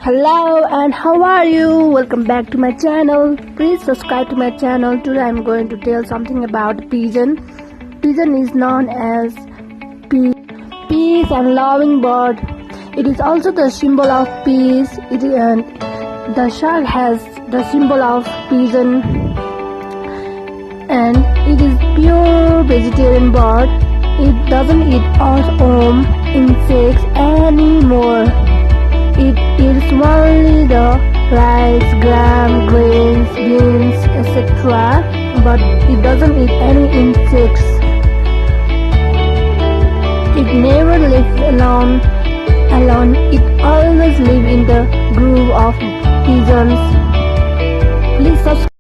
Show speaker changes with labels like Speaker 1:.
Speaker 1: Hello and how are you? Welcome back to my channel. Please subscribe to my channel. Today I am going to tell something about pigeon. Pigeon is known as peace and loving bird. It is also the symbol of peace. The shark has the symbol of pigeon, and it is pure vegetarian bird. It doesn't eat earthworm, insects anymore. It eats only the rice, gram, grains, beans, etc. But it doesn't eat any insects. It never lives alone. It always lives in the group of pigeons. Please subscribe.